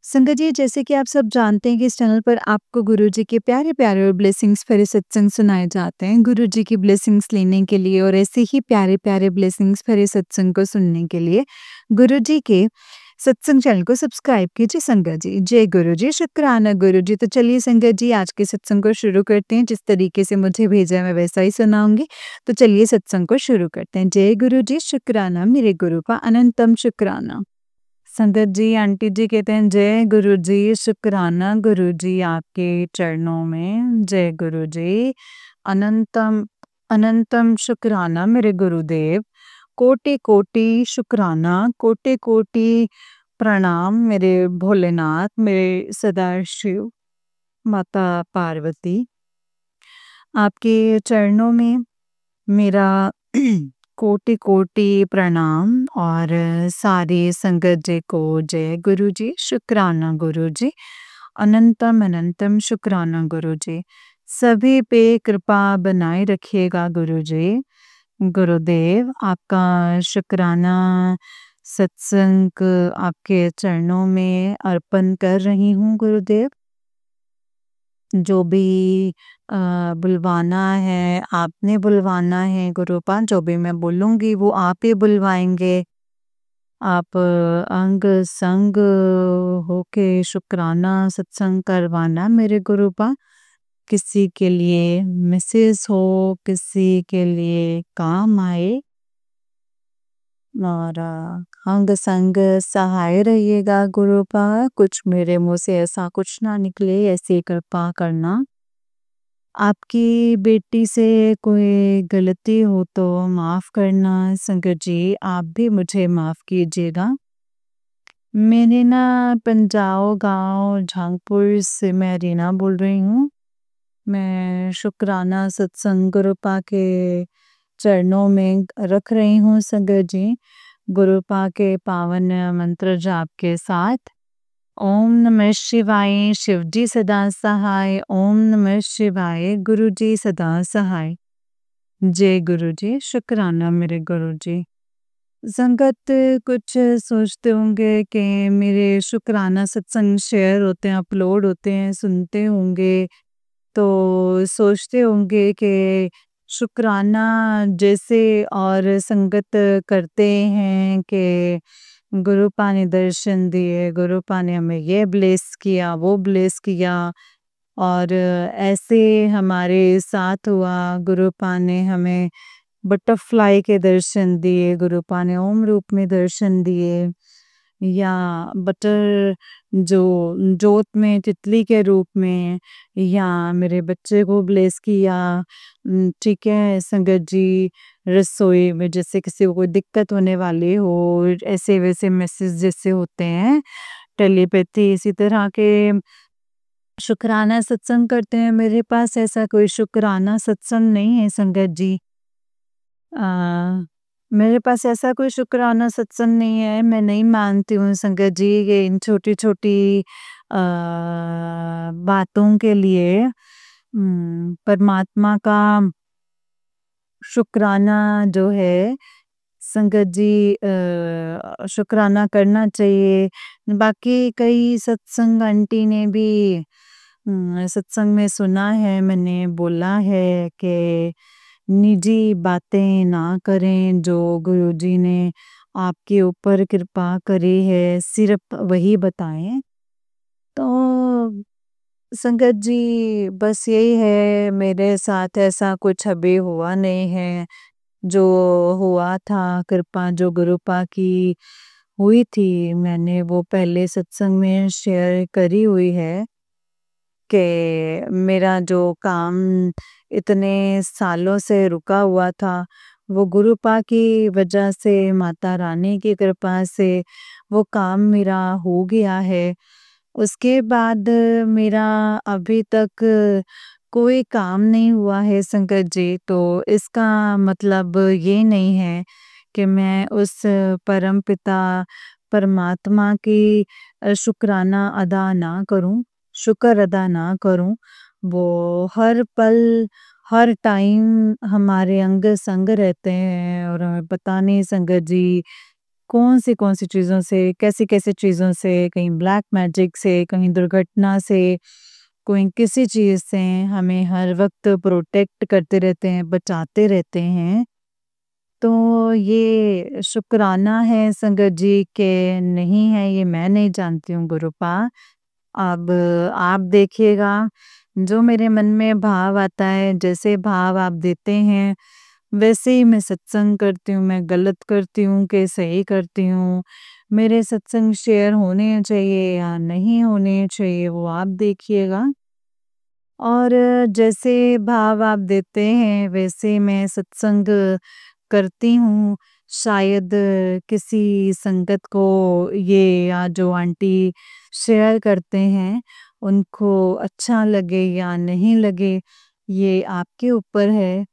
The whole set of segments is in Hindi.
संगत जी, जैसे कि आप सब जानते हैं कि इस चैनल पर आपको गुरुजी के प्यारे-प्यारे और ब्लेसिंग्स भरे सत्संग सुनाए जाते हैं। गुरुजी की ब्लेसिंग्स लेने के लिए और ऐसे ही प्यारे-प्यारे ब्लेसिंग्स भरे सत्संग को सुनने के लिए गुरुजी के सत्संग चैनल को सब्सक्राइब कीजिए संगत जी। जय गुरुजी, शुक्राना गुरुजी। तो चलिए संगत जी, आज के सत्संग को शुरू करते हैं। जिस तरीके से मुझे भेजा है मैं वैसा ही सुनाऊँगी। तो चलिए सत्संग को शुरू करते हैं। जय गुरुजी, शुक्राना मेरे गुरु का अनंतम शुक्राना। संगत जी, आंटी जी कहते हैं जय गुरु जी, शुक्राना गुरु जी आपके चरणों में। जय गुरु जी, अनंतम अनंतम शुक्राना मेरे गुरुदेव। कोटि कोटि शुक्राना, कोटि कोटि प्रणाम मेरे भोलेनाथ, मेरे सदाशिव, माता पार्वती। आपके चरणों में मेरा कोटि कोटि प्रणाम और सारे संगत जी को जय गुरु जी, शुक्राना गुरु जी, अनंतम अनंतम शुक्राना गुरु जी। सभी पे कृपा बनाए रखिएगा गुरु जी। गुरुदेव आपका शुक्राना सत्संग आपके चरणों में अर्पण कर रही हूँ गुरुदेव। जो भी बुलवाना है आपने बुलवाना है गुरुपाल, जो भी मैं बोलूँगी वो आप ही बुलवाएँगे। आप अंग संग होके शुक्राना सत्संग करवाना मेरे गुरुपाल। किसी के लिए मैसेज हो, किसी के लिए काम आए और अंग संग सहाय रहिएगा गुरुपाल। कुछ मेरे मुँह से ऐसा कुछ ना निकले, ऐसी कृपा करना। आपकी बेटी से कोई गलती हो तो माफ़ करना संगत जी, आप भी मुझे माफ़ कीजिएगा। मैंने ना पंजाब गाँव झांगपुर से मैं रीना बोल रही हूँ। मैं शुक्राना सत्संग गुरुपा के चरणों में रख रही हूँ संगत जी। गुरुपा के पावन मंत्र जाप के साथ। ओम नमः शिवाय, शिवजी सदा सहाय। ओम नमः शिवाय, गुरुजी सदा सहाय। जय गुरुजी, शुक्राना मेरे गुरुजी। संगत कुछ सोचते होंगे कि मेरे शुक्राना सत्संग शेयर होते हैं, अपलोड होते हैं, सुनते होंगे तो सोचते होंगे कि शुक्राना जैसे और संगत करते हैं कि गुरुपा ने दर्शन दिए, गुरुपा ने हमें ये ब्लेस किया, वो ब्लेस किया और ऐसे हमारे साथ हुआ। गुरुपा ने हमें बटरफ्लाई के दर्शन दिए, गुरुपा ने ओम रूप में दर्शन दिए या बटर जो जोत में तितली के रूप में या मेरे बच्चे को ब्लेस किया। ठीक है संगत जी, रसोई में जैसे किसी को कोई दिक्कत होने वाली हो, ऐसे वैसे मैसेज जैसे होते हैं टेलीपैथी, इसी तरह के शुक्राना सत्संग करते हैं। मेरे पास ऐसा कोई शुक्राना सत्संग नहीं है संगत जी। मेरे पास ऐसा कोई शुक्राना सत्संग नहीं है। मैं नहीं मानती हूँ संगत जी कि इन छोटी-छोटी बातों के लिए परमात्मा का शुक्राना जो है संगत जी शुक्राना करना चाहिए। बाकी कई सत्संग आंटी ने भी सत्संग में सुना है, मैंने बोला है कि निजी बातें ना करें, जो गुरुजी ने आपके ऊपर कृपा करी है सिर्फ वही बताएं। तो संगत जी बस यही है, मेरे साथ ऐसा कुछ अभी हुआ नहीं है। जो हुआ था कृपा जो गुरुपा की हुई थी, मैंने वो पहले सत्संग में शेयर करी हुई है कि मेरा जो काम इतने सालों से रुका हुआ था, वो गुरुपा की वजह से, माता रानी की कृपा से वो काम मेरा हो गया है। उसके बाद मेरा अभी तक कोई काम नहीं हुआ है संगत जी, तो इसका मतलब ये नहीं है कि मैं उस परमपिता परमात्मा की शुक्राना अदा ना करूं, शुक्र अदा ना करूं। वो हर पल हर टाइम हमारे अंग संग रहते हैं और हमें पता नहीं संगत जी कौन सी चीज़ों से, कैसी-कैसी चीज़ों से, कहीं ब्लैक मैजिक से, कहीं दुर्घटना से, कोई किसी चीज़ से हमें हर वक़्त प्रोटेक्ट करते रहते हैं, बचाते रहते हैं। तो ये शुक्राना है संगत जी के नहीं है, ये मैं नहीं जानती हूँ गुरुपा। अब आप देखिएगा, जो मेरे मन में भाव आता है, जैसे भाव आप देते हैं, वैसे ही मैं सत्संग करती हूँ। मैं गलत करती हूँ कि सही करती हूँ, मेरे सत्संग शेयर होने चाहिए या नहीं होने चाहिए, वो आप देखिएगा। और जैसे भाव आप देते हैं, वैसे मैं सत्संग करती हूँ। शायद किसी संगत को ये या जो आंटी शेयर करते हैं, उनको अच्छा लगे या नहीं लगे, ये आपके ऊपर है।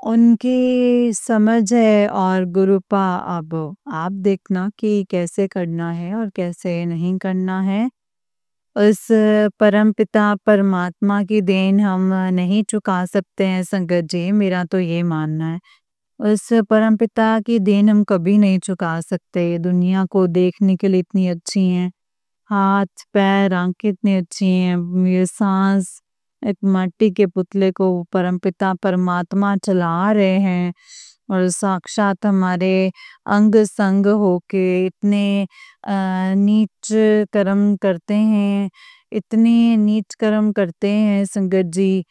उनकी समझ है और गुरुपा अब आप देखना कि कैसे करना है और कैसे नहीं करना है। उस परमपिता परमात्मा की देन हम नहीं चुका सकते हैं संगत जी, मेरा तो ये मानना है। उस परमपिता की देन हम कभी नहीं चुका सकते। दुनिया को देखने के लिए इतनी अच्छी हैं, हाथ, पैर, आँखें इतनी अच्छी हैं, ये साँस, एक माटी के पुतले को परमपिता परमात्मा चला रहे हैं और साक्षात हमारे अंग-संग होके इतने नीच कर्म करते हैं, इतने नीच कर्म करते हैं संगत जी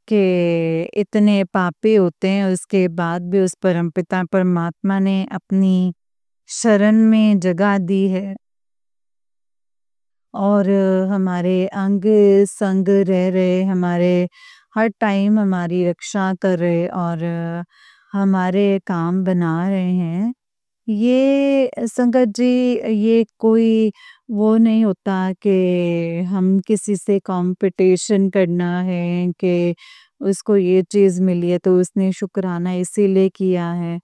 के इतने पापी होते हैं, उसके बाद भी उस परमपिता परमात्मा ने अपनी शरण में जगह दी है और हमारे अंग संग रह रहे, हमारे हर टाइम हमारी रक्षा कर रहे और हमारे काम बना रहे हैं। ये संगत जी, ये कोई वो नहीं होता कि हम किसी से कंपटीशन करना है कि उसको ये चीज़ मिली है तो उसने शुक्राना इसीलिए किया है।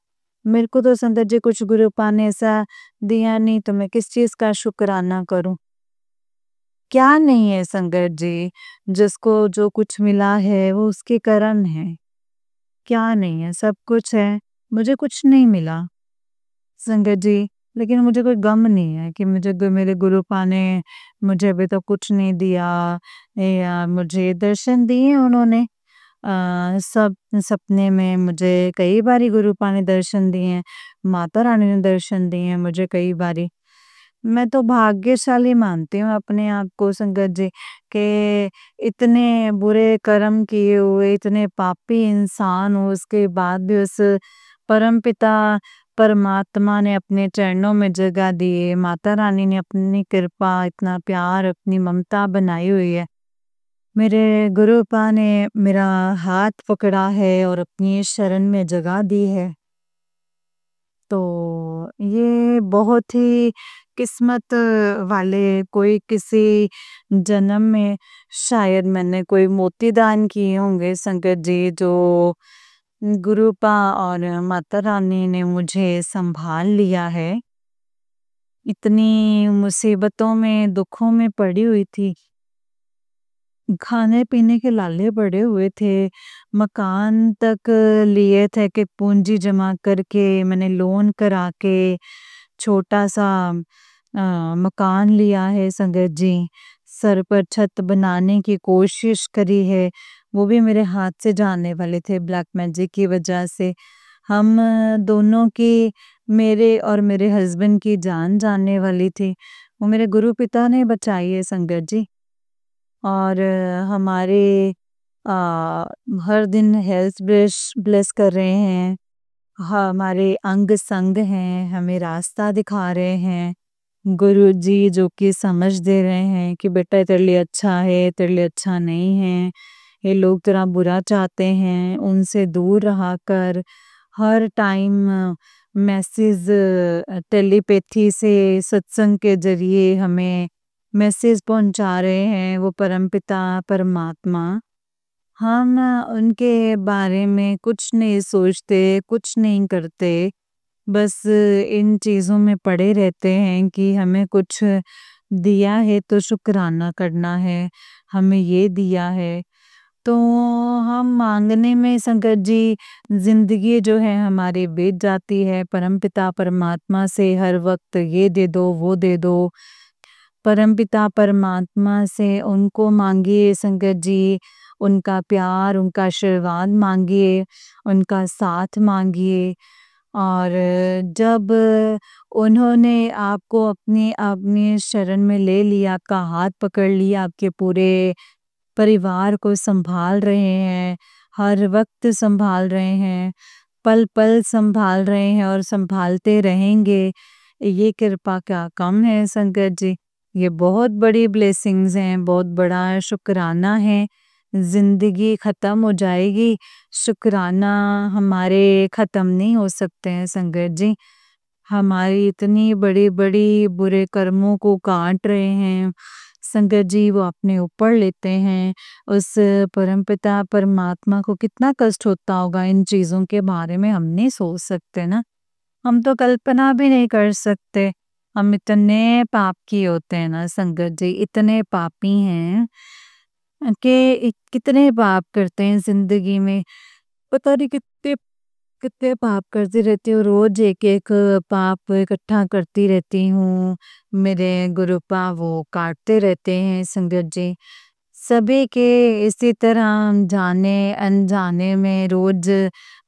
मेरे को तो संगत जी कुछ गुरुपा ने ऐसा दिया नहीं, तो मैं किस चीज़ का शुक्राना करूँ? क्या नहीं है संगत जी, जिसको जो कुछ मिला है वो उसके कर्म है। क्या नहीं है? सब कुछ है, मुझे कुछ नहीं मिला संगत जी, लेकिन मुझे कोई गम नहीं है कि मेरे गुरुपा ने मुझे अभी तक कुछ नहीं दिया या मुझे दर्शन दिए उन्होंने। सब सपने में मुझे कई बारी गुरुपा ने दर्शन दिए हैं, माता रानी ने दर्शन दिए हैं मुझे कई बारी। मैं तो भाग्यशाली मानती हूँ अपने आप को संगत जी कि इतने बुरे कर्म किए हुए, इतने पापी इंसान हूँ, उसके बाद भी उस परमपिता परमात्मा ने अपने चरणों में जगह दी है। माता रानी ने अपनी कृपा, इतना प्यार, अपनी ममता बनाई हुई है। मेरे गुरुपा ने मेरा हाथ पकड़ा है और अपनी शरण में जगह दी है। तो ये बहुत ही किस्मत वाले, कोई किसी जन्म में शायद मैंने कोई मोती दान किए होंगे संगत जी, जो गुरुपा और माता रानी ने मुझे संभाल लिया है। इतनी मुसीबतों में, दुखों में पड़ी हुई थी। खाने-पीने के लाले पड़े हुए थे, मकान तक लिए थे कि पूँजी जमा करके मैंने लोन करा के छोटा-सा मकान लिया है संगत जी। सर पर छत बनाने की कोशिश करी है, वो भी मेरे हाथ से जाने वाले थे ब्लैक मैजिक की वजह से। हम दोनों की, मेरे और मेरे हस्बैंड की जान जाने वाली थी, वो मेरे गुरु पिता ने बचाई है संगत जी। और हमारे अ, हर दिन हेल्थ ब्लेस कर रहे हैं, हमारे अंग संग हैं, हमें रास्ता दिखा रहे हैं। गुरुजी जो कि समझ दे रहे हैं कि बेटा ये तेरे लिए अच्छा है, तेरे लिए अच्छा नहीं है। ये लोग तेरा बुरा चाहते हैं, उनसे दूर रहा कर। हर टाइम मैसेज टेलीपैथी से सत्संग के ज़रिए हमें मैसेज पहुँचा रहे हैं वो परमपिता परमात्मा। हम उनके बारे में कुछ नहीं सोचते, कुछ नहीं करते, बस इन चीज़ों में पड़े रहते हैं कि हमें कुछ दिया है तो शुक्राना करना है, हमें ये दिया है। तो हम मांगने में संकट जी ज़िंदगी जो है हमारी बीत जाती है। परमपिता परमात्मा से हर वक़्त ये दे दो, वो दे दो। परमपिता परमात्मा से उनको माँगिए संगत जी, उनका प्यार, उनका आशीर्वाद माँगिए, उनका साथ माँगिए। और जब उन्होंने आपको अपनी अपनी शरण में ले लिया, आपका हाथ पकड़ लिया, आपके पूरे परिवार को सँभाल रहे हैं, हर वक़्त सँभाल रहे हैं, पल-पल सँभाल रहे हैं और सँभालते रहेंगे। ये कृपा क्या कम है संगत जी। ये बहुत बड़ी ब्लेसिंग्स हैं, बहुत बड़ा शुक्राना है। ज़िंदगी ख़त्म हो जाएगी, शुक्राना हमारे ख़त्म नहीं हो सकते हैं संगत जी। हमारी इतनी बड़ी-बड़ी बुरे कर्मों को काट रहे हैं, संगत जी वो अपने ऊपर लेते हैं। उस परमपिता परमात्मा को कितना कष्ट होता होगा इन चीज़ों के बारे में हम नहीं सोच सकते ना। हम तो कल्पना भी नहीं कर सकते। हम इतने पापी होते हैं ना संगत जी, इतने पापी हैं कि कितने पाप करते हैं ज़िंदगी में। पता नहीं कितने कितने पाप करती रहती हूँ, रोज़ एक-एक पाप इकट्ठा करती रहती हूँ। मेरे गुरुपा वो काटते रहते हैं संगत जी। सभी के इसी तरह जाने-अनजाने में रोज़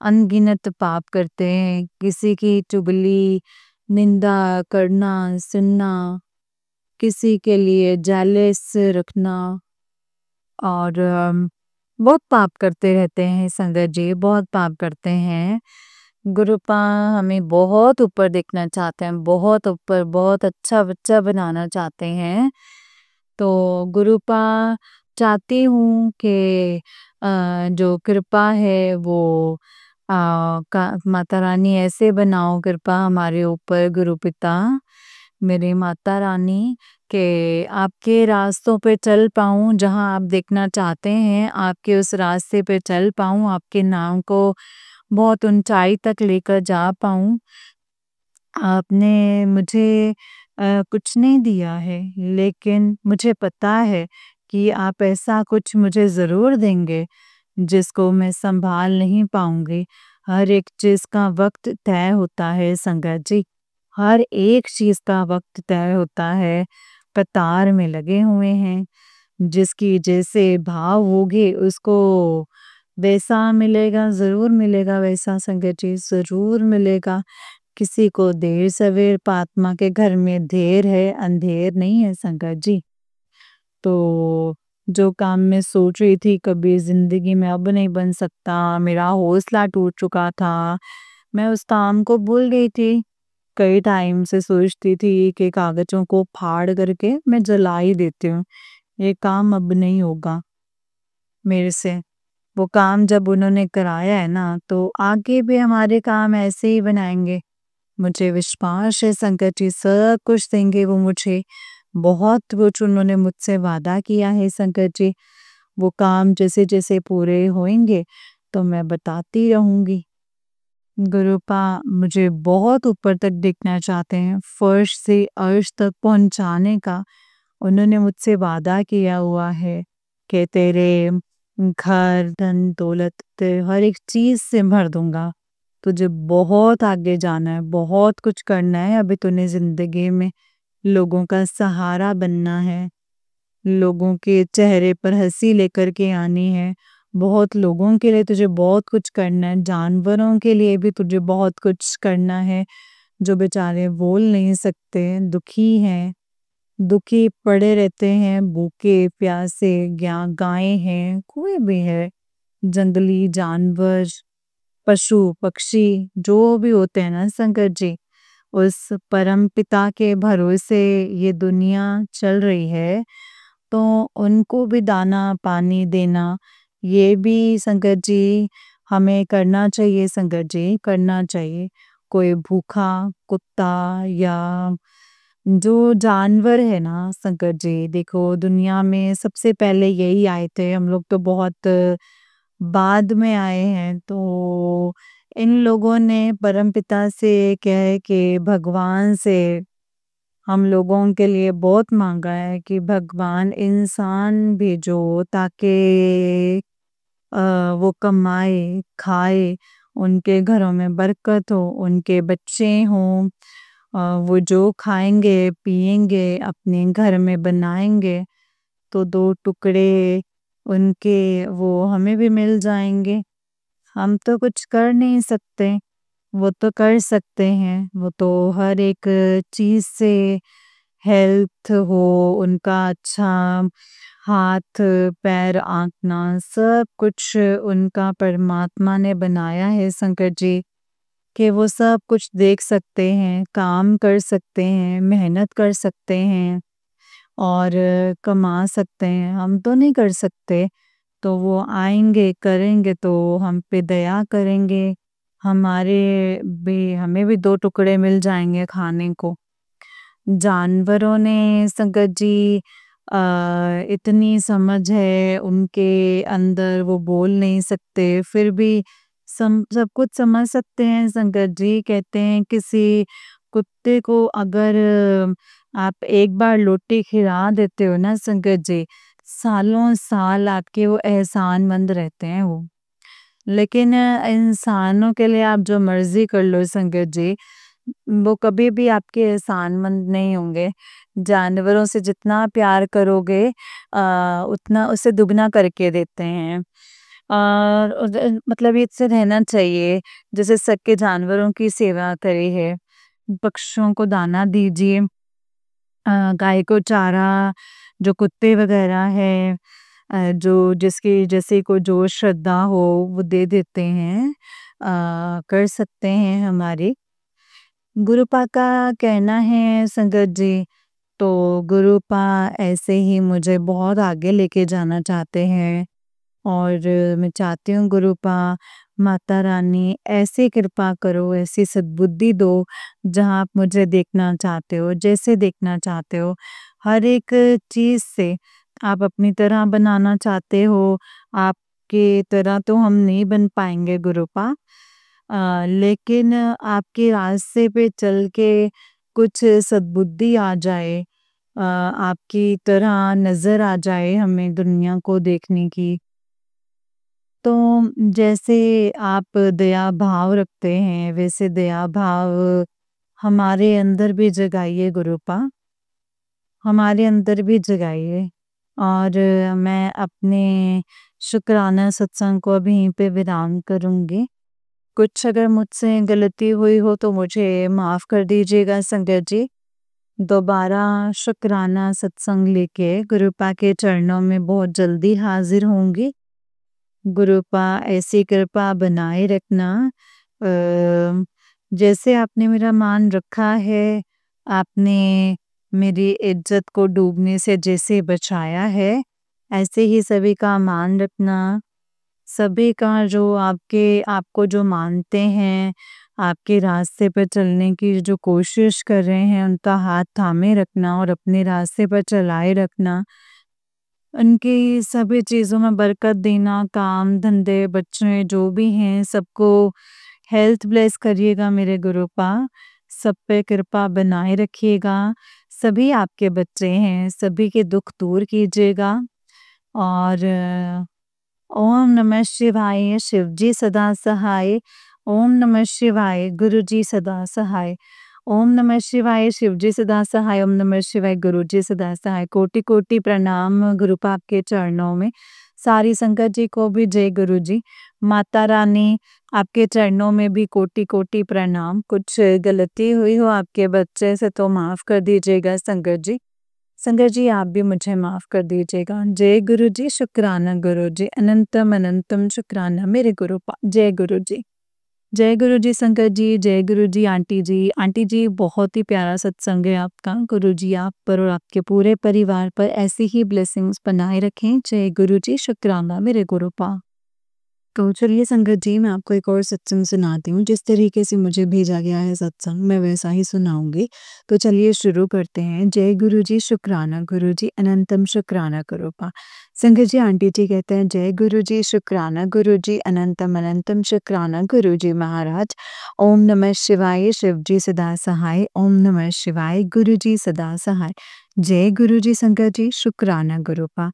अनगिनत पाप करते हैं। किसी की चुगली, निंदा करना, सुनना, किसी के लिए जेलस रखना और बहुत पाप करते रहते हैं संगत जी, बहुत पाप करते हैं। गुरुपा हमें बहुत ऊपर देखना चाहते हैं, बहुत ऊपर, बहुत अच्छा बच्चा बनाना चाहते हैं। तो गुरुपा चाहती हूँ कि जो कृपा है वो माता रानी ऐसे बनाओ कृपा हमारे ऊपर गुरुपिता, मेरी माता रानी कि आपके रास्तों पे चल पाऊँ, जहाँ आप देखना चाहते हैं, आपके उस रास्ते पे चल पाऊँ, आपके नाम को बहुत ऊँचाई तक लेकर जा पाऊँ। आपने मुझे कुछ नहीं दिया है, लेकिन मुझे पता है कि आप ऐसा कुछ मुझे ज़रूर देंगे, जिसको मैं सँभाल नहीं पाऊँगी। हर एक चीज़ का वक़्त तय होता है संगत जी, हर एक चीज़ का वक़्त तय होता है, कतार में लगे हुए हैं। जिसकी जैसे भाव होगे उसको वैसा मिलेगा, ज़रूर मिलेगा वैसा संगत जी, ज़रूर मिलेगा। किसी को देर सवेर पात्मा के घर में देर है, अंधेर नहीं है संगत जी। तो जो काम मैं सोच रही थी कभी ज़िंदगी में अब नहीं बन सकता, मेरा हौसला टूट चुका था, मैं उस काम को भूल गई थी। कई टाइम से सोचती थी कि कागज़ों को फाड़ करके मैं जला ही देती हूँ। ये काम अब नहीं होगा मेरे से। वो काम जब उन्होंने कराया है ना, तो आगे भी हमारे काम ऐसे ही बनाएँगे। मुझे विश्वास है संकट जी सब कुछ देंगे वो मुझे। बहुत कुछ उन्होंने मुझसे वादा किया है संकट जी। वो काम जैसे-जैसे पूरे होएँगे तो मैं बताती रहूँगी। गुरुपा मुझे बहुत ऊपर तक देखना चाहते हैं, फर्श से अर्श तक पहुँचाने का उन्होंने मुझसे वादा किया हुआ है कि तेरे घर, धन, दौलत हर एक चीज़ से भर दूँगा। तुझे बहुत आगे जाना है, बहुत कुछ करना है अभी तूने ज़िंदगी में। लोगों का सहारा बनना है, लोगों के चेहरे पर हँसी लेकर के आनी है। बहुत लोगों के लिए तुझे बहुत कुछ करना है, जानवरों के लिए भी तुझे बहुत कुछ करना है, जो बेचारे बोल नहीं सकते, दुखी हैं, दुखी पड़े रहते हैं, भूखे, प्यासे, गायें हैं, कोई भी है, जंगली जानवर, पशु, पक्षी जो भी होते हैं ना संकट जी, उस परम पिता के भरोसे ये दुनिया चल रही है, तो उनको भी दाना पानी देना, ये भी संकट जी हमें करना चाहिए संकट जी, करना चाहिए। कोई भूखा कुत्ता या जो जानवर है ना संकट जी, देखो दुनिया में सबसे पहले यही आए थे, हम लोग तो बहुत बाद में आए हैं, तो इन लोगों ने परमपिता से क्या है कि भगवान से हम लोगों के लिए बहुत मांगा है कि भगवान इंसान भेजो ताकि वो कमाए, खाए, उनके घरों में बरकत हो, उनके बच्चे हों, वो जो खाएँगे, पिएँगे, अपने घर में बनाएँगे, तो 2 टुकड़े उनके वो हमें भी मिल जाएँगे। हम तो कुछ कर नहीं सकते, वो तो कर सकते हैं। वो तो हर एक चीज़ से हेल्थ हो, उनका अच्छा हाथ, पैर, आँखना सब कुछ उनका परमात्मा ने बनाया है शंकर जी, कि वो सब कुछ देख सकते हैं, काम कर सकते हैं, मेहनत कर सकते हैं और कमा सकते हैं। हम तो नहीं कर सकते। तो वो आएँगे, करेंगे तो हम पे दया करेंगे। हमें भी 2 टुकड़े मिल जाएँगे खाने को। जानवरों ने संगत जी इतनी समझ है उनके अंदर, वो बोल नहीं सकते, फिर भी सब कुछ समझ सकते हैं संगत जी। कहते हैं किसी कुत्ते को अगर आप एक बार रोटी खिला देते हो ना संगत जी, सालों साल आपके वो एहसानमंद रहते हैं वो। लेकिन इंसानों के लिए आप जो मर्ज़ी कर लो संगत जी, वो कभी भी आपके एहसानमंद नहीं होंगे। जानवरों से जितना प्यार करोगे उतना उससे दुगना करके देते हैं। और मतलब इससे रहना चाहिए, जैसे सबके जानवरों की सेवा करी है। पक्षियों को दाना दीजिए, गाय को चारा, जो कुत्ते वगैरह हैं जो जिसकी जैसे को जो श्रद्धा हो वो दे देते हैं, कर सकते हैं हमारे। गुरुपा का कहना है संगत जी, तो गुरुपा ऐसे ही मुझे बहुत आगे लेके जाना चाहते हैं और मैं चाहती हूँ गुरुपा माता रानी ऐसी कृपा करो, ऐसी सद्बुद्धि दो, जहाँ आप मुझे देखना चाहते हो, जैसे देखना चाहते हो। हर एक चीज़ से आप अपनी तरह बनाना चाहते हो, आपकी तरह तो हम नहीं बन पाएँगे गुरुपा। लेकिन आपके रास्ते पे चल के कुछ सद्बुद्धि आ जाए, आपकी तरह नज़र आ जाए हमें दुनिया को देखने की। तो जैसे आप दया भाव रखते हैं, वैसे दया भाव हमारे अंदर भी जगाइए गुरुपा, हमारे अंदर भी जगाइए। और मैं अपने शुक्राना सत्संग को अभी यहीं पे विराम करूँगी। कुछ अगर मुझसे गलती हुई हो तो मुझे माफ़ कर दीजिएगा संगत जी। दोबारा शुक्राना सत्संग लेके गुरुपा के चरणों में बहुत जल्दी हाज़िर होंगी। गुरुपा ऐसी कृपा बनाए रखना। अ, जैसे आपने मेरा मान रखा है, आपने मेरी इज़्ज़त को डूबने से जैसे बचाया है, ऐसे ही सभी का मान रखना। सभी का जो आपको जो मानते हैं, आपके रास्ते पर चलने की जो कोशिश कर रहे हैं, उनका हाथ थामे रखना और अपने रास्ते पर चलाए रखना। उनकी सभी चीज़ों में बरकत देना, काम, धंधे, बच्चे जो भी हैं, सबको हेल्थ ब्लेस करिएगा मेरे गुरुपा। सब पे कृपा बनाए रखिएगा। सभी आपके बच्चे हैं, सभी के दुख दूर कीजिएगा और ओम नमः शिवाय, शिवजी सदा सहाय। ओम नमः शिवाय, गुरुजी सदा सहाय। ओम नमः शिवाय, शिवजी सदा सहाय। ओम नमः शिवाय, गुरुजी सदा सहाय। कोटि कोटि प्रणाम गुरुपा आपके चरणों में। सारी संगत जी को भी जय गुरु जी। माता रानी आपके चरणों में भी कोटि कोटि प्रणाम। कुछ गलती हुई हो आपके बच्चे से तो माफ़ कर दीजिएगा संगत जी। संगत जी आप भी मुझे माफ़ कर दीजिएगा। जय गुरु जी, शुक्राना गुरु जी, अनंतम अनंतम शुक्राना मेरे गुरुपा। जय गुरु जी। जय गुरु जी संगत जी, जय गुरु जी आंटी जी। आंटी जी बहुत ही प्यारा सत्संग है आपका। गुरु जी आप पर और आपके पूरे परिवार पर ऐसी ही ब्लेसिंग्स बनाए रखें। जय गुरु जी, शुक्राना मेरे गुरुपा। तो चलिए संगत जी मैं आपको एक और सत्संग सुनाती हूँ। जिस तरीके से मुझे भेजा गया है सत्संग मैं वैसा ही सुनाऊंगी। तो चलिए शुरू करते हैं। जय गुरु जी, शुक्राना गुरु जी, अनंतम शुक्राना गुरुपा। संगत जी आंटी जी कहते हैं जय गुरु जी, शुक्राना गुरु जी, अनंतम अनंतम शुक्राना गुरु जी महाराज। ओम नमः शिवाय, शिव जी सदा सहाय। ओम नमः शिवाय, गुरु जी सदा सहाय। जय गुरु जी संगत जी, शुक्राना गुरुपा।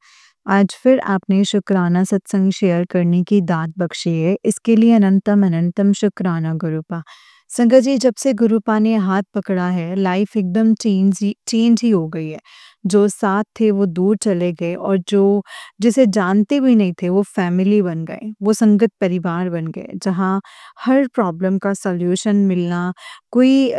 आज फिर आपने शुक्राना सत्संग शेयर करने की दात बख्शी है, इसके लिए अनंतम अनंतम शुक्राना गुरुपा। संगत जी, जब से गुरुपा ने हाथ पकड़ा है, लाइफ एकदम चेंज ही हो गई है। जो साथ थे वो दूर चले गए और जो जिसे जानते भी नहीं थे वो फैमिली बन गए, वो संगत परिवार बन गए, जहाँ हर प्रॉब्लम का सॉल्यूशन मिलना, कोई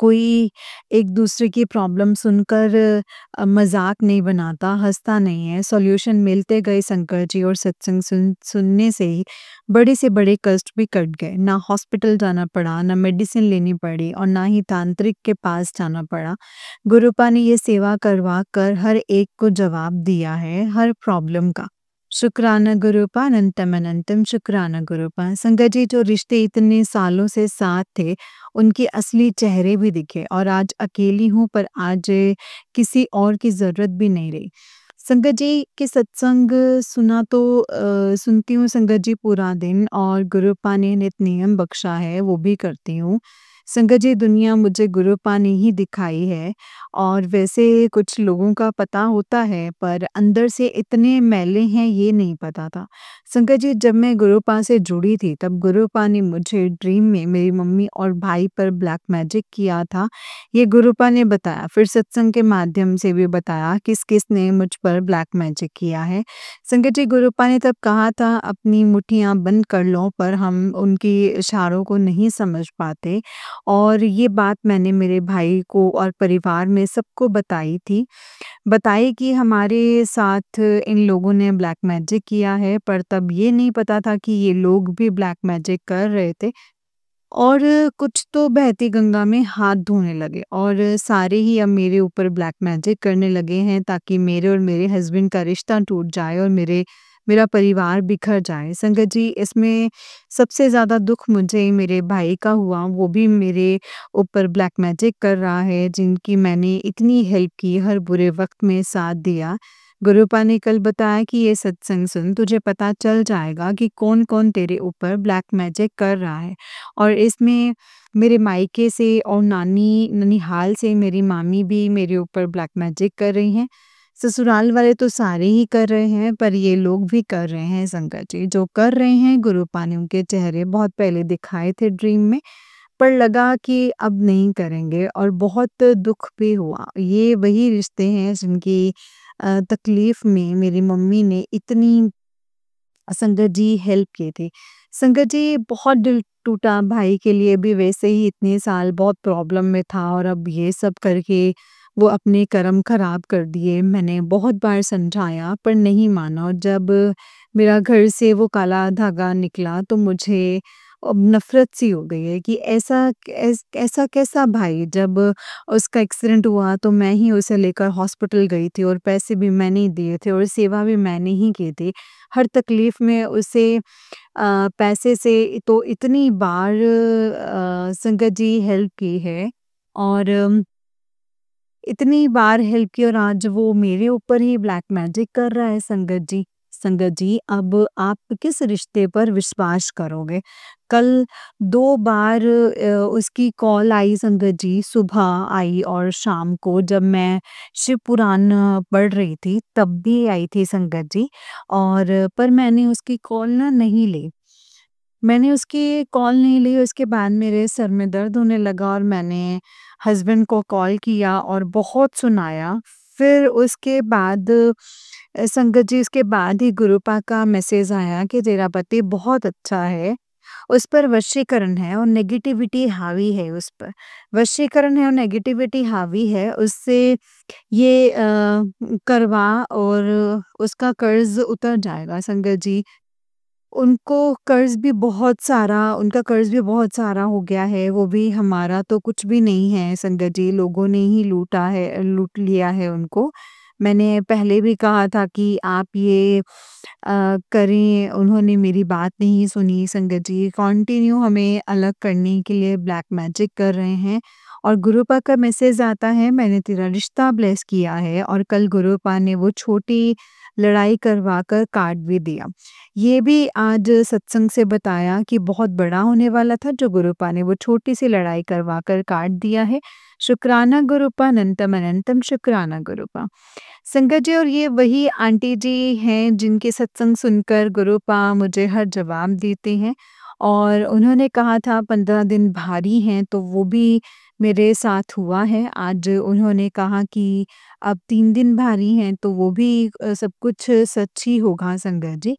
कोई एक-दूसरे की प्रॉब्लम सुनकर मज़ाक नहीं बनाता, हँसता नहीं है, सॉल्यूशन मिलते गए शंकर जी, और सत्संग सुनने से ही बड़े से बड़े कष्ट भी कट गए। ना हॉस्पिटल जाना पड़ा, ना मेडिसिन लेनी पड़ी और ना ही तांत्रिक के पास जाना पड़ा। गुरुपा ने ये सेवा करवा कर हर एक को जवाब दिया है, हर प्रॉब्लम का। शुक्राना गुरुपा, अनंतम अनंतम शुक्राना गुरुपा। संगत जी, जो रिश्ते इतने सालों से साथ थे, उनके असली चेहरे भी दिखे और आज अकेली हूँ, पर आज किसी और की ज़रूरत भी नहीं रही। संगत जी के सत्संग सुना तो सुनती हूँ संगत जी पूरा दिन, और गुरुपा ने नित नियम बख्शा है वो भी करती हूँ। संगत जी, दुनिया मुझे गुरुपा ने ही दिखाई है, और वैसे कुछ लोगों का पता होता है पर अंदर से इतने मैले हैं ये नहीं पता था। संगत जी, जब मैं गुरुपा से जुड़ी थी तब गुरुपा ने मुझे ड्रीम में मेरी मम्मी और भाई पर ब्लैक मैजिक किया था। ये गुरुपा ने बताया, फिर सत्संग के माध्यम से भी बताया किस-किस ने मुझ पर ब्लैक मैजिक किया है। संगत जी, गुरुपा ने तब कहा था अपनी मुट्ठियाँ बंद कर लो, पर हम उनकी इशारों को नहीं समझ पाते, और ये बात मैंने मेरे भाई को और परिवार में सबको बताई थी। बताई कि हमारे साथ इन लोगों ने ब्लैक मैजिक किया है, पर तब ये नहीं पता था कि ये लोग भी ब्लैक मैजिक कर रहे थे। और कुछ तो बहती गंगा में हाथ धोने लगे, और सारे ही अब मेरे ऊपर ब्लैक मैजिक करने लगे हैं ताकि मेरे और मेरे हस्बैंड का रिश्ता टूट जाए और मेरा परिवार बिखर जाए। संगत जी, इसमें सबसे ज़्यादा दुख मुझे मेरे भाई का हुआ, वो भी मेरे ऊपर ब्लैक मैजिक कर रहा है, जिनकी मैंने इतनी हेल्प की, हर बुरे वक़्त में साथ दिया। गुरुपा ने कल बताया कि ये सत्संग सुन, तुझे पता चल जाएगा कि कौन-कौन तेरे ऊपर ब्लैक मैजिक कर रहा है। और इसमें मेरे मायके से और ननिहाल से मेरी मामी भी मेरे ऊपर ब्लैक मैजिक कर रही हैं। ससुराल वाले तो सारे ही कर रहे हैं, पर ये लोग भी कर रहे हैं संगत जी। जो कर रहे हैं, गुरुपा ने उनके चेहरे बहुत पहले दिखाए थे ड्रीम में, पर लगा कि अब नहीं करेंगे, और बहुत दुःख भी हुआ। ये वही रिश्ते हैं जिनकी तकलीफ़ में मेरी मम्मी ने इतनी संगत जी हेल्प की थी। संगत जी, बहुत दिल टूटा भाई के लिए भी, वैसे ही इतने साल बहुत प्रॉब्लम में था और अब ये सब करके वो अपने कर्म खराब कर दिए। मैंने बहुत बार समझाया पर नहीं माना, और जब मेरा घर से वो काला धागा निकला तो मुझे अब नफ़रत सी हो गई है कि ऐसा कैसा भाई। जब उसका एक्सीडेंट हुआ तो मैं ही उसे लेकर हॉस्पिटल गई थी, और पैसे भी मैंने ही दिए थे और सेवा भी मैंने ही की थी। हर तकलीफ़ में उसे पैसे से तो इतनी बार संगत जी हेल्प की है, और इतनी बार हेल्प की, और आज वो मेरे ऊपर ही ब्लैक मैजिक कर रहा है संगत जी। संगत जी, अब आप किस रिश्ते पर विश्वास करोगे? कल 2 बार उसकी कॉल आई संगत जी, सुबह आई और शाम को जब मैं शिव पुराण पढ़ रही थी तब भी आई थी संगत जी, और पर मैंने उसकी कॉल ना नहीं ली। मैंने उसकी कॉल नहीं ली, उसके बाद मेरे सर में दर्द होने लगा और मैंने हस्बैंड को कॉल किया और बहुत सुनाया। फिर उसके बाद संगत जी, उसके बाद ही गुरुपा का मैसेज आया कि तेरा पति बहुत अच्छा है, उस पर वशीकरण है और नेगेटिविटी हावी है उस पर। वशीकरण है और नेगेटिविटी हावी है, उससे ये करवा, और उसका कर्ज़ उतर जाएगा संगत जी। उनका कर्ज़ भी बहुत सारा हो गया है, वो भी, हमारा तो कुछ भी नहीं है संगत जी, लोगों ने ही लूट लिया है उनको। मैंने पहले भी कहा था कि आप ये करें, उन्होंने मेरी बात नहीं सुनी संगत जी, कंटिन्यू हमें अलग करने के लिए ब्लैक मैजिक कर रहे हैं। और गुरुपा का मैसेज आता है, मैंने तेरा रिश्ता ब्लेस किया है, और कल गुरुपा ने वो छोटी लड़ाई करवा कर काट भी दिया। ये भी आज सत्संग से बताया कि बहुत बड़ा होने वाला था, जो गुरुपा ने वो छोटी-सी लड़ाई करवा कर काट दिया है। शुक्राना गुरुपा अनंतम अनंतम शुक्राना गुरुपा। संगत जी, और ये वही आंटी जी हैं जिनके सत्संग सुनकर गुरुपा मुझे हर जवाब देते हैं, और उन्होंने कहा था 15 दिन भारी हैं, तो वो भी मेरे साथ हुआ है। आज उन्होंने कहा कि अब 3 दिन भारी हैं, तो वो भी सब कुछ सच ही होगा संगत जी।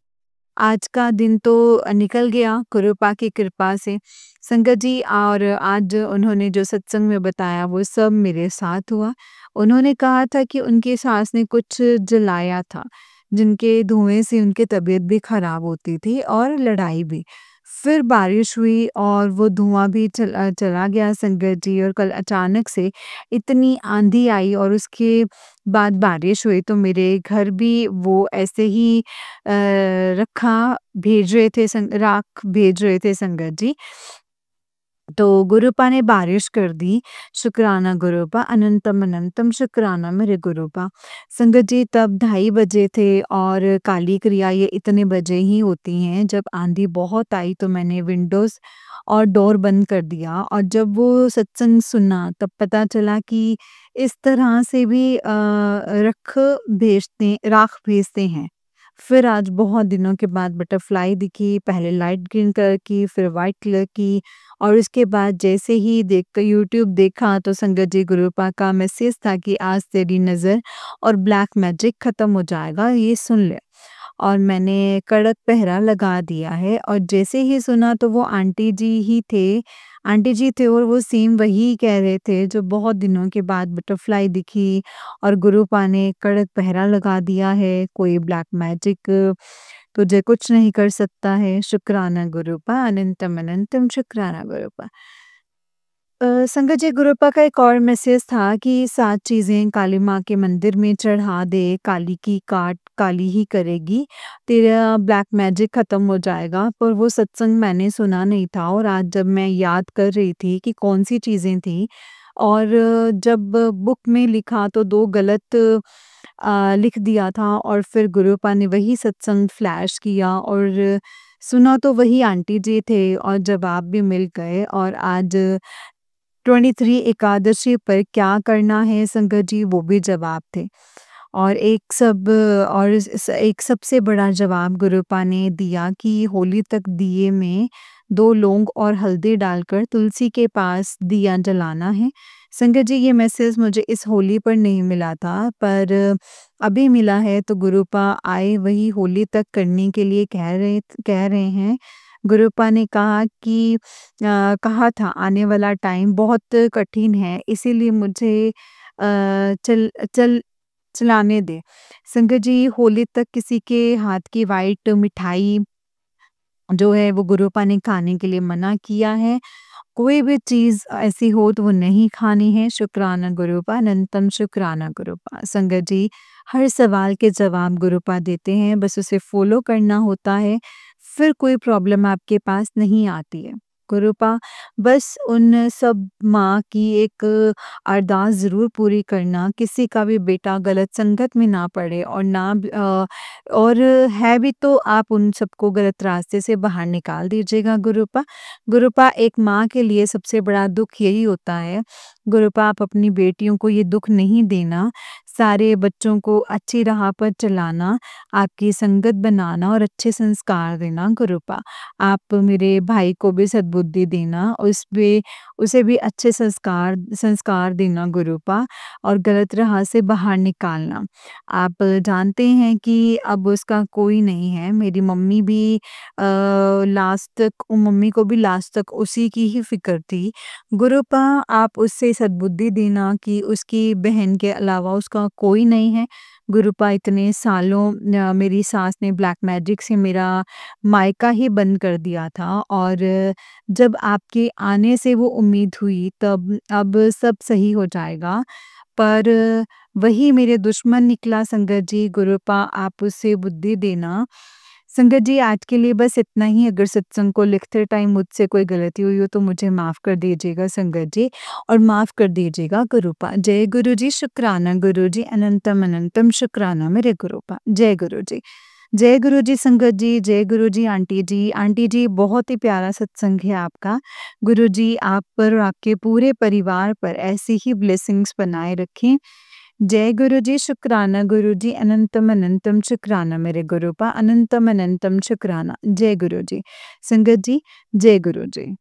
आज का दिन तो निकल गया कृपा की कृपा से संगत जी, और आज उन्होंने जो सत्संग में बताया वो सब मेरे साथ हुआ। उन्होंने कहा था कि उनकी सास ने कुछ जलाया था, जिनके धुएं से उनकी तबीयत भी खराब होती थी और लड़ाई भी। फिर बारिश हुई और वो धुआं भी चला गया संगत जी, और कल अचानक से इतनी आंधी आई और उसके बाद बारिश हुई, तो मेरे घर भी वो ऐसे ही राख भेज रहे थे संगत जी। तो गुरुपा ने बारिश कर दी, शुक्राना गुरुपा, अनंतम अनंतम शुक्राना मेरे गुरुपा। संगत जी, तब 2:30 बजे थे और काली क्रिया ये इतने बजे ही होती हैं। जब आंधी बहुत आई तो मैंने विंडोज़ और डोर बंद कर दिया, और जब वो सत्संग सुना तब पता चला कि इस तरह से भी राख भेजते हैं। फिर आज बहुत दिनों के बाद बटरफ्लाई दिखी, पहले लाइट ग्रीन कलर की, फिर व्हाइट कलर की, और उसके बाद जैसे ही देख यूट्यूब देखा तो संगत जी, गुरुपा का मैसेज था कि आज तेरी नज़र और ब्लैक मैजिक खत्म हो जाएगा, ये सुन ले। और मैंने कड़क पहरा लगा दिया है, और जैसे ही सुना तो वो आंटी जी थे, और वो सेम वही कह रहे थे जो बहुत दिनों के बाद बटरफ्लाई दिखी और गुरुपा ने कड़क पहरा लगा दिया है, कोई ब्लैक मैजिक तुझे कुछ नहीं कर सकता है, शुक्राना गुरुपा, अनंतम अनंतम शुक्राना गुरुपा। संगत जी, गुरुपा का एक और मैसेज था कि 7 चीज़ें काली माँ के मंदिर में चढ़ा दे, काली की काट काली ही करेगी, तेरा ब्लैक मैजिक खत्म हो जाएगा। पर वो सत्संग मैंने सुना नहीं था, और आज जब मैं याद कर रही थी कि कौन-सी चीज़ें थी, और जब बुक में लिखा तो 2 गलत लिख दिया था, और फिर गुरुपा ने वही सत्संग फ्लैश किया और सुना तो वही आंटी जी थे, और जवाब भी मिल गए। और आज 23 एकादशी पर क्या करना है संगत जी, वो भी जवाब थे। और एक सबसे बड़ा जवाब गुरुपा ने दिया कि होली तक दिए में 2 लौंग और हल्दी डालकर तुलसी के पास दिया जलाना है। संगत जी, ये मैसेज मुझे इस होली पर नहीं मिला था, पर अभी मिला है, तो गुरुपा आए वही होली तक करने के लिए कह रहे हैं। गुरुपा ने कहा था आने वाला टाइम बहुत कठिन है, इसीलिए मुझे चल चल चलाने दें। संगत जी, होली तक किसी के हाथ की व्हाइट मिठाई जो है वो गुरुपा ने खाने के लिए मना किया है। कोई भी चीज़ ऐसी हो तो वो नहीं खानी है। शुक्राना गुरुपा, अनंतम शुक्राना गुरुपा। संगत जी, हर सवाल के जवाब गुरुपा देते हैं, बस उसे फ़ॉलो करना होता है, फिर कोई प्रॉब्लम आपके पास नहीं आती है। गुरुपा, बस उन सब माँ की एक अरदास ज़रूर पूरी करना, किसी का भी बेटा गलत संगत में ना पड़े, और है भी तो आप उन सबको गलत रास्ते से बाहर निकाल दीजिएगा गुरुपा। गुरुपा, एक माँ के लिए सबसे बड़ा दुःख यही होता है। गुरुपा, आप अपनी बेटियों को ये दुःख नहीं देना, सारे बच्चों को अच्छी राह पर चलाना, आपकी संगत बनाना और अच्छे संस्कार देना गुरुपा। आप मेरे भाई को भी सद्बुद्धि देना, उसे भी अच्छे संस्कार देना गुरुपा, और गलत राह से बाहर निकालना। आप जानते हैं कि अब उसका कोई नहीं है। मेरी मम्मी को भी लास्ट तक उसी की ही फ़िक्र थी। गुरुपा, आप उससे सद्बुद्धि देना कि उसकी बहन के अलावा उसका कोई नहीं है। गुरुपा, इतने सालों मेरी सास ने ब्लैक मैजिक से मेरा मायका ही बंद कर दिया था, और जब आपके आने से वो उम्मीद हुई, तब अब सब सही हो जाएगा। पर वही मेरे दुश्मन निकला संगत जी। गुरुपा, आप उसे बुद्धि देना। संगत जी, आज के लिए बस इतना ही। अगर सत्संग को लिखते टाइम मुझसे कोई गलती हुई हो तो मुझे माफ़ कर दीजिएगा संगत जी, और माफ़ कर दीजिएगा गुरुपा। जय गुरु जी, शुक्राना गुरु जी, अनंतम अनंतम शुक्राना मेरे गुरुपा। जय गुरु जी। जय गुरु जी संगत जी, जय गुरु जी आंटी जी। आंटी जी बहुत ही प्यारा सत्संग है आपका। गुरु जी आप पर और आपके पूरे परिवार पर ऐसी ही ब्लेसिंग्स बनाए रखें। जय गुरु जी, शुक्राना गुरु जी, अनंतम अनंतम शुक्राना मेरे गुरुपा, अनंतम अनंतम शुक्राना। जय गुरु जी। संगत जी, जय गुरु जी।